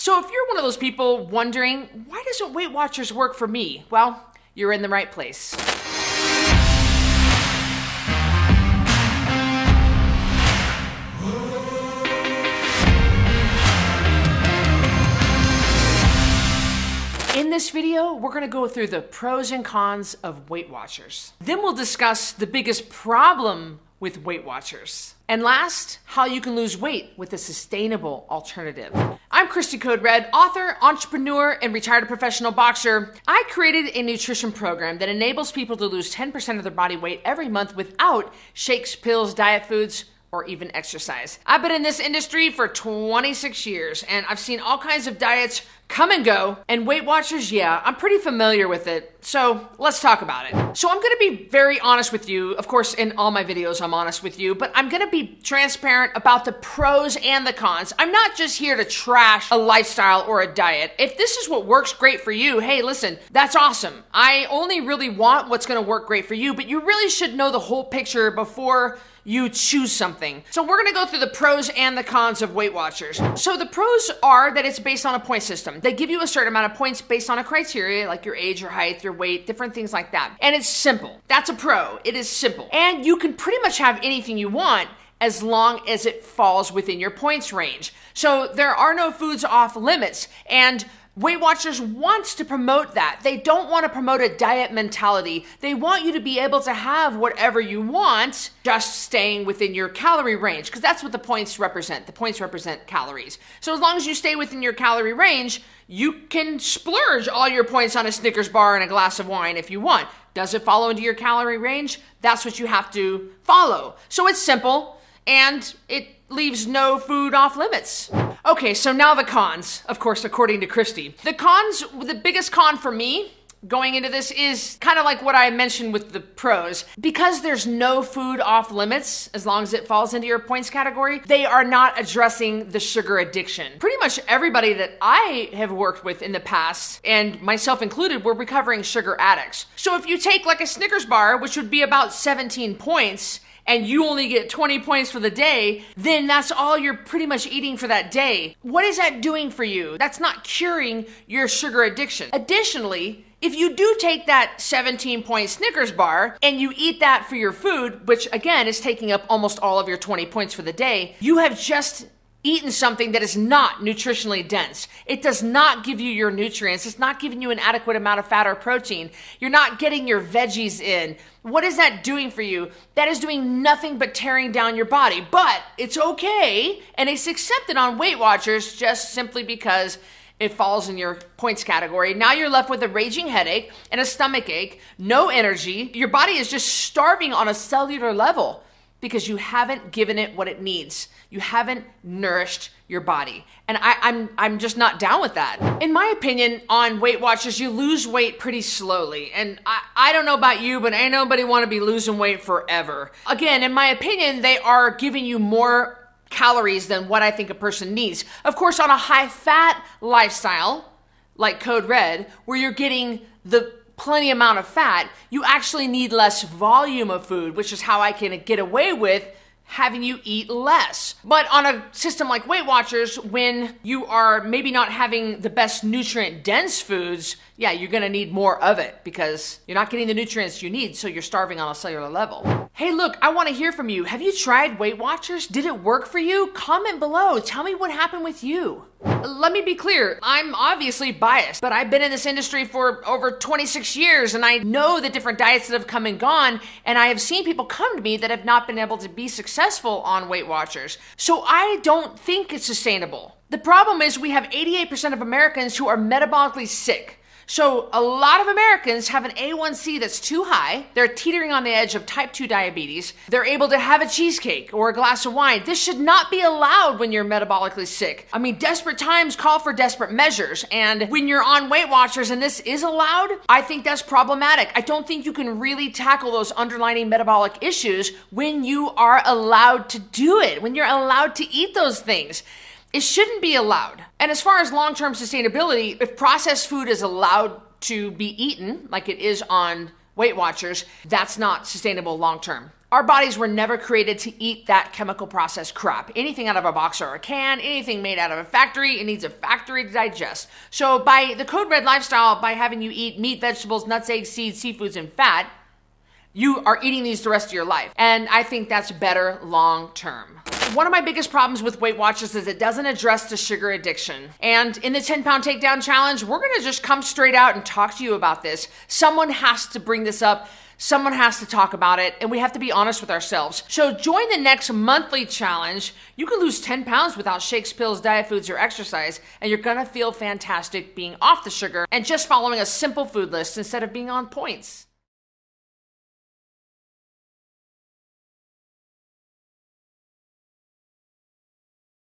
So if you're one of those people wondering, why doesn't Weight Watchers work for me? Well, you're in the right place. In this video, we're gonna go through the pros and cons of Weight Watchers. Then we'll discuss the biggest problem with Weight Watchers. And last, how you can lose weight with a sustainable alternative. I'm Cristy Code Red, author, entrepreneur, and retired professional boxer. I created a nutrition program that enables people to lose 10% of their body weight every month without shakes, pills, diet foods, or even exercise. I've been in this industry for 26 years, and I've seen all kinds of diets come and go, and Weight Watchers, yeah, I'm pretty familiar with it. So let's talk about it. So I'm gonna be very honest with you. Of course, in all my videos, I'm honest with you, but I'm gonna be transparent about the pros and the cons. I'm not just here to trash a lifestyle or a diet. If this is what works great for you, hey, listen, that's awesome. I only really want what's gonna work great for you, but you really should know the whole picture before you choose something. So we're gonna go through the pros and the cons of Weight Watchers. So the pros are that it's based on a point system. They give you a certain amount of points based on a criteria, like your age, your height, your weight, different things like that. And it's simple. That's a pro. It is simple. And you can pretty much have anything you want as long as it falls within your points range. So there are no foods off limits, and Weight Watchers wants to promote that. They don't want to promote a diet mentality. They want you to be able to have whatever you want, just staying within your calorie range, because that's what the points represent. The points represent calories. So as long as you stay within your calorie range, you can splurge all your points on a Snickers bar and a glass of wine if you want. Does it follow into your calorie range? That's what you have to follow. So it's simple, and it leaves no food off limits. Okay, so now the cons, of course, according to Cristy. The biggest con for me going into this is kind of like what I mentioned with the pros. Because there's no food off limits, as long as it falls into your points category, they are not addressing the sugar addiction. Pretty much everybody that I have worked with in the past, and myself included, were recovering sugar addicts. So if you take like a Snickers bar, which would be about 17 points, and you only get 20 points for the day, then that's all you're pretty much eating for that day. What is that doing for you? That's not curing your sugar addiction. Additionally, if you do take that 17-point Snickers bar and you eat that for your food, which again is taking up almost all of your 20 points for the day, you have just eaten something that is not nutritionally dense. It does not give you your nutrients. It's not giving you an adequate amount of fat or protein. You're not getting your veggies in. What is that doing for you? That is doing nothing but tearing down your body. But it's okay, and it's accepted on Weight Watchers just simply because it falls in your points category. Now you're left with a raging headache and a stomach ache, no energy. Your body is just starving on a cellular level because you haven't given it what it needs. You haven't nourished your body. And I'm just not down with that. In my opinion, on Weight Watchers, you lose weight pretty slowly. And I don't know about you, but ain't nobody want to be losing weight forever. Again, in my opinion, they are giving you more calories than what I think a person needs. Of course, on a high-fat lifestyle, like Code Red, where you're getting the plenty amount of fat, you actually need less volume of food, which is how I can get away with having you eat less. But on a system like Weight Watchers, when you are maybe not having the best nutrient-dense foods, yeah, you're gonna need more of it because you're not getting the nutrients you need, so you're starving on a cellular level. Hey, look, I wanna hear from you. Have you tried Weight Watchers? Did it work for you? Comment below. Tell me what happened with you. Let me be clear, I'm obviously biased, but I've been in this industry for over 26 years and I know the different diets that have come and gone, and I have seen people come to me that have not been able to be successful on Weight Watchers. So I don't think it's sustainable. The problem is we have 88% of Americans who are metabolically sick. So a lot of Americans have an A1C that's too high. They're teetering on the edge of type 2 diabetes. They're able to have a cheesecake or a glass of wine. This should not be allowed when you're metabolically sick. I mean, desperate times call for desperate measures. And when you're on Weight Watchers and this is allowed, I think that's problematic. I don't think you can really tackle those underlying metabolic issues when you are allowed to do it, when you're allowed to eat those things. It shouldn't be allowed. And as far as long-term sustainability, if processed food is allowed to be eaten, like it is on Weight Watchers, that's not sustainable long-term. Our bodies were never created to eat that chemical processed crap. Anything out of a box or a can, anything made out of a factory, it needs a factory to digest. So by the Code Red lifestyle, by having you eat meat, vegetables, nuts, eggs, seeds, seafoods, and fat, you are eating these the rest of your life. And I think that's better long term. One of my biggest problems with Weight Watchers is it doesn't address the sugar addiction. And in the 10 Pound Takedown Challenge, we're gonna just come straight out and talk to you about this. Someone has to bring this up. Someone has to talk about it, and we have to be honest with ourselves. So join the next monthly challenge. You can lose 10 pounds without shakes, pills, diet foods, or exercise, and you're gonna feel fantastic being off the sugar and just following a simple food list instead of being on points.